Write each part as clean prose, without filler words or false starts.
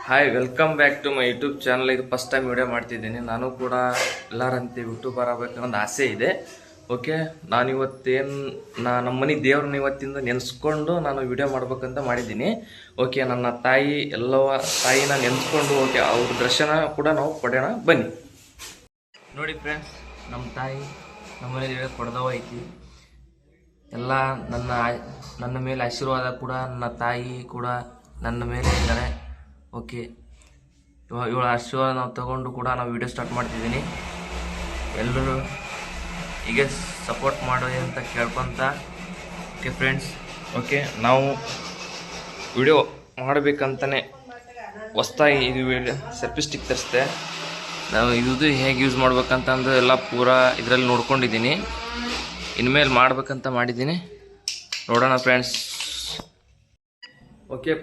Hi, welcome back to my YouTube channel. ಇದು first time video ಮಾಡ್ತಿದ್ದೀನಿ. ನಾನು ಕೂಡ ಎಲ್ಲರಂತೆ ಯೂಟ್ಯೂಬರ್ ಆಗಬೇಕನ್ನೋದು ಆಸೆ ಇದೆ. ಓಕೆ, ನಾನು ಇವತ್ತೇನು ನಮ್ಮ ಮನೆ ದೇವ್ರನ್ನ ಇವತ್ತಿಂದ ನೆನೆಸ್ಕೊಂಡು ನಾನು ವಿಡಿಯೋ ಮಾಡ್ಬೇಕಂತ ಮಾಡಿದ್ದೀನಿ. ಓಕೆ, ನನ್ನ ತಾಯಿ ತಾಯಿನ ನೆನೆಸ್ಕೊಂಡು ಓಕೆ ಅವ್ರ ದರ್ಶನ ಕೂಡ ನಾವು ಪಡೆಯೋಣ ಬನ್ನಿ. ನೋಡಿ ಫ್ರೆಂಡ್ಸ್, ನಮ್ಮ ತಾಯಿ ನಮ್ಮ ಮನೇಲಿ ಕೊಡ್ದವ ಐತಿ. ಎಲ್ಲ ನನ್ನ ಮೇಲೆ ಆಶೀರ್ವಾದ ಕೂಡ ನನ್ನ ತಾಯಿ ಕೂಡ ನನ್ನ ಮೇಲೆ ಇದ್ದಾರೆ. ಓಕೆ, ಇವಳ ಆಶೀರ್ವಾದ ನಾವು ತಗೊಂಡು ಕೂಡ ನಾವು ವಿಡಿಯೋ ಸ್ಟಾರ್ಟ್ ಮಾಡ್ತಿದ್ದೀನಿ. ಎಲ್ಲರೂ ಹೀಗೆ ಸಪೋರ್ಟ್ ಮಾಡಿ ಅಂತ ಕೇಳ್ಕೊತ. ಓಕೆ ಫ್ರೆಂಡ್ಸ್, ಓಕೆ ನಾವು ವಿಡಿಯೋ ಮಾಡಬೇಕಂತಲೇ ಹೊಸ್ದಾಗಿ ಇದು ಸೆಲ್ಫಿ ಸ್ಟಿಕ್ ತರಿಸ್ದೆ. ನಾವು ಇದು ಹೇಗೆ ಯೂಸ್ ಮಾಡ್ಬೇಕಂತಂದು ಎಲ್ಲ ಪೂರಾ ಇದರಲ್ಲಿ ನೋಡ್ಕೊಂಡಿದ್ದೀನಿ. ಇನ್ಮೇಲೆ ಮಾಡ್ಬೇಕಂತ ಮಾಡಿದ್ದೀನಿ. ನೋಡೋಣ friends. Okay,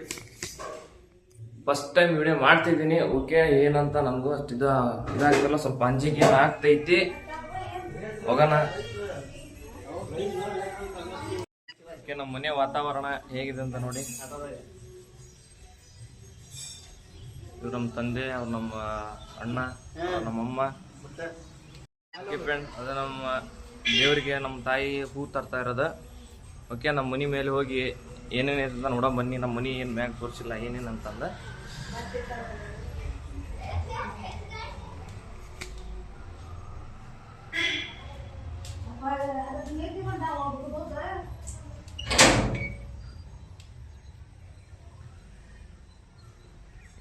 first time video ಮಾಡ್ತಿದ್ದೀನಿ. ಓಕೆ, ಏನಂತ ನನಗೂ ಅಷ್ಟು ಇದಾಗ್ತಿಲ್ಲ, ಸ್ವಲ್ಪ ಅಂಜಿಕೆ ಏನು ಆಗ್ತೈತಿ. ಹೋಗೋಣ. ಓಕೆ, ನಮ್ಮ ಮನೆ ವಾತಾವರಣ ಹೇಗಿದೆ ಅಂತ ನೋಡಿ. ಇವ್ರು ನಮ್ಮ ತಂದೆ, ಅವ್ರು ನಮ್ಮ ಅಣ್ಣ, ನಮ್ಮಮ್ಮ. ಓಕೆ ಫ್ರೆಂಡ್, ಅದು ನಮ್ಮ ದೇವರಿಗೆ ನಮ್ಮ ತಾಯಿ ಹೂ ತರ್ತಾ ಇರೋದು. ಓಕೆ, ನಮ್ಮ ಮನೆ ಮೇಲೆ ಹೋಗಿ ಏನೇನಿದೆ ನೋಡೋ ಬನ್ನಿ. ನಮ್ಮ ಮನೆ ಏನು ಮ್ಯಾಗ ತೋರಿಸಿಲ್ಲ ಏನೇನು ಅಂತಂದ.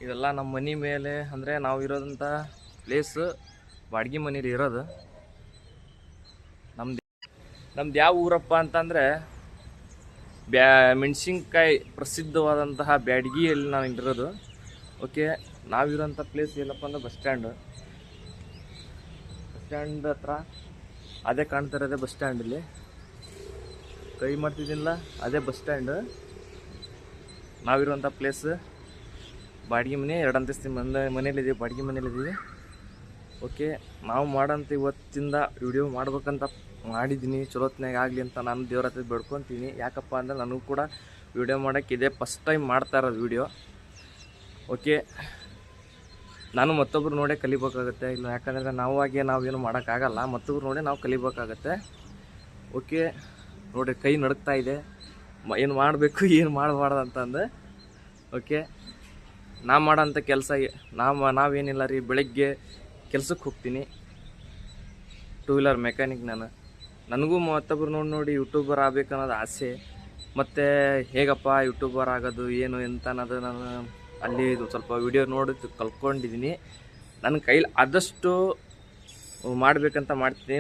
ಇದೆಲ್ಲ ನಮ್ಮ ಮನೆ ಮೇಲೆ ಅಂದರೆ ನಾವು ಇರೋದಂಥ ಪ್ಲೇಸ್ ಬಾಡಿಗೆ ಮನೇಲಿ ಇರೋದು. ನಮ್ದು ಯಾವ ಊರಪ್ಪ ಅಂತಂದರೆ ಮೆಣಸಿನ್ಕಾಯಿ ಪ್ರಸಿದ್ಧವಾದಂತಹ ಬ್ಯಾಡಗಿಯಲ್ಲಿ ನಾವು ಇರೋದು. ಓಕೆ, ನಾವಿರೋಂಥ ಪ್ಲೇಸ್ ಏನಪ್ಪ ಅಂದ್ರೆ ಬಸ್ ಸ್ಟ್ಯಾಂಡ್ ಹತ್ರ ಅದೇ ಕಾಣ್ತಾ ಇರೋದೇ ಬಸ್ ಸ್ಟ್ಯಾಂಡಲ್ಲಿ ಕೈ ಮಾಡ್ತಿದ್ದೀನಿಲ್ಲ, ಅದೇ ಬಸ್ ಸ್ಟ್ಯಾಂಡ್. ನಾವಿರುವಂಥ ಪ್ಲೇಸ್ ಬಾಡಿಗೆ ಮನೆ, 2 ಅಂತಸ್ತಿ ಮನೇಲಿದ್ದೀವಿ, ಬಾಡಿಗೆ ಮನೇಲಿದ್ದೀವಿ. ಓಕೆ, ನಾವು ಮಾಡೋಂಥ ಇವತ್ತಿಂದ ವಿಡಿಯೋ ಮಾಡ್ಬೇಕಂತ ಮಾಡಿದ್ದೀನಿ. ಚಲೋತ್ನಾಗ ಆಗಲಿ ಅಂತ ನಾನು ದೇವ್ರ ಹತ್ರ ಬೇಡ್ಕೊತೀನಿ. ಯಾಕಪ್ಪ ಅಂದರೆ ನನಗೂ ಕೂಡ ವಿಡಿಯೋ ಮಾಡೋಕ್ಕೆ ಇದೇ ಫಸ್ಟ್ ಟೈಮ್ ಮಾಡ್ತಾ ಇರೋದು ವಿಡಿಯೋ. ಓಕೆ, ನಾನು ಮತ್ತೊಬ್ರು ನೋಡೇ ಕಲಿಬೇಕಾಗತ್ತೆ. ಇಲ್ಲ ಯಾಕಂದರೆ ನಾವೇನು ಮಾಡೋಕ್ಕಾಗಲ್ಲ, ಮತ್ತೊಬ್ರು ನೋಡೇ ನಾವು ಕಲಿಬೇಕಾಗತ್ತೆ. ಓಕೆ ನೋಡಿರಿ, ಕೈ ನಡುಕ್ತಾ ಇದೆ. ಏನು ಮಾಡಬೇಕು ಏನು ಮಾಡಬಾರ್ದು ಅಂತಂದು. ಓಕೆ, ನಾ ಮಾಡೋಂಥ ಕೆಲಸ ನಾವೇನಿಲ್ಲ ರೀ, ಬೆಳಗ್ಗೆ ಕೆಲ್ಸಕ್ಕೆ ಹೋಗ್ತೀನಿ. 2 ವೀಲರ್ ಮೆಕ್ಯಾನಿಕ್ ನಾನು. ನನಗೂ ಮತ್ತೊಬ್ರು ನೋಡಿ ಯೂಟ್ಯೂಬರ್ ಆಗಬೇಕನ್ನೋದು ಆಸೆ. ಮತ್ತು ಹೇಗಪ್ಪ ಯೂಟ್ಯೂಬರ್ ಆಗೋದು ಏನು ಎಂತ ಅನ್ನೋದು ನಾನು ಅಲ್ಲಿ ಇದು ಸ್ವಲ್ಪ ವಿಡಿಯೋ ನೋಡಿ ಕಲ್ತ್ಕೊಂಡಿದ್ದೀನಿ. ನನ್ನ ಕೈಲಿ ಆದಷ್ಟು ಮಾಡಬೇಕಂತ ಮಾಡ್ತೀನಿ.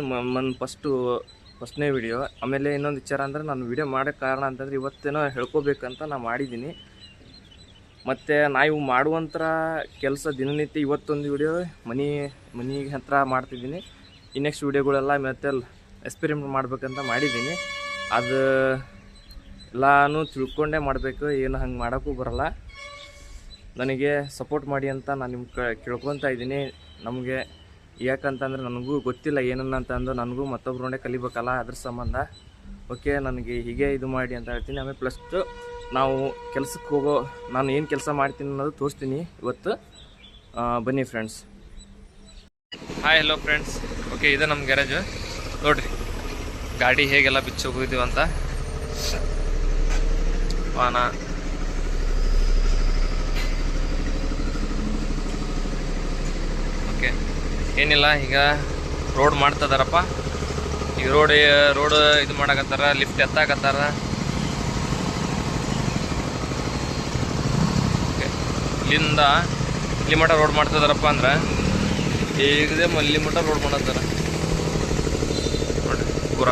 ಫಸ್ಟ್ನೇ ವಿಡಿಯೋ. ಆಮೇಲೆ ಇನ್ನೊಂದು ವಿಚಾರ ಅಂದರೆ ನಾನು ವಿಡಿಯೋ ಮಾಡೋಕ್ಕೆ ಕಾರಣ ಅಂತಂದರೆ ಇವತ್ತೇನೋ ಹೇಳ್ಕೊಬೇಕಂತ ನಾನು ಮಾಡಿದ್ದೀನಿ. ಮತ್ತು ನಾವು ಮಾಡುವಂಥ ಕೆಲಸ ದಿನನಿತ್ಯ ಇವತ್ತೊಂದು ವಿಡಿಯೋ ಮನೆ ಹತ್ರ ಮಾಡ್ತಿದ್ದೀನಿ. ಈ ನೆಕ್ಸ್ಟ್ ವಿಡಿಯೋಗಳೆಲ್ಲ ಮತ್ತೆ ಎಕ್ಸ್ಪೆರಿಮೆಂಟ್ ಮಾಡ್ಬೇಕಂತ ಮಾಡಿದ್ದೀನಿ. ಅದು ಎಲ್ಲನೂ ತಿಳ್ಕೊಂಡೇ ಮಾಡಬೇಕು, ಏನು ಹಂಗೆ ಮಾಡೋಕ್ಕೂ ಬರೋಲ್ಲ. ನನಗೆ ಸಪೋರ್ಟ್ ಮಾಡಿ ಅಂತ ನಾನು ನಿಮ್ಗೆ ಕೇಳ್ಕೊತಾ ಇದ್ದೀನಿ. ನಮಗೆ ಯಾಕಂತಂದರೆ ನನಗೂ ಗೊತ್ತಿಲ್ಲ ಏನನ್ನಂತಂದು, ನನಗೂ ಮತ್ತೊಬ್ರೊಂಡೆ ಕಲಿಬೇಕಲ್ಲ, ಅದ್ರ ಸಂಬಂಧ. ಓಕೆ, ನನಗೆ ಹೀಗೆ ಇದು ಮಾಡಿ ಅಂತ ಹೇಳ್ತೀನಿ. ಆಮೇಲೆ ಪ್ಲಸ್ಟು ನಾವು ಕೆಲಸಕ್ಕೆ ನಾನು ಏನು ಕೆಲಸ ಮಾಡ್ತೀನಿ ಅನ್ನೋದು ತೋರಿಸ್ತೀನಿ ಇವತ್ತು. ಬನ್ನಿ friends. Hi, hello friends. Okay, ಇದು ನಮ್ಮ ಗ್ಯಾರೇಜು. ನೋಡಿರಿ ಗಾಡಿ ಹೇಗೆಲ್ಲ ಬಿಚ್ಚಿ ಹೋಗಿದ್ದೀವಿ ಅಂತ. ವಾಹನ ಓಕೆ, ಏನಿಲ್ಲ, ಈಗ ರೋಡ್ ಮಾಡ್ತಿದಾರಪ್ಪ. ಈಗ ರೋಡ್ ಇದು ಮಾಡಕತ್ತಾರ, ಲಿಫ್ಟ್ ಎತ್ತಾಕತ್ತಾರ. ಓಕೆ, ಇಲ್ಲಿ ಮಟ್ಟ ರೋಡ್ ಮಾಡ್ತಿದಾರಪ್ಪ ಅಂದ್ರೆ ಹೇಗಿದೆ ಇಲ್ಲಿ ಮಟ್ಟ ರೋಡ್ ಮಾಡತ್ತಾರ ನೋಡಿ ಪೂರ.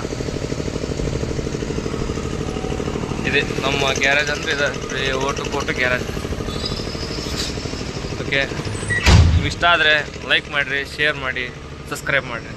ಇದೆ ನಮ್ಮ ಗ್ಯಾರೇಜ್ ಅಂದರೆ ಇದೆ, ಓಟು ಗ್ಯಾರೇಜ್. ಓಕೆ, ನೀವು ಇಷ್ಟ ಆದರೆ ಲೈಕ್ ಮಾಡಿರಿ, ಶೇರ್ ಮಾಡಿ, ಸಬ್ಸ್ಕ್ರೈಬ್ ಮಾಡಿರಿ.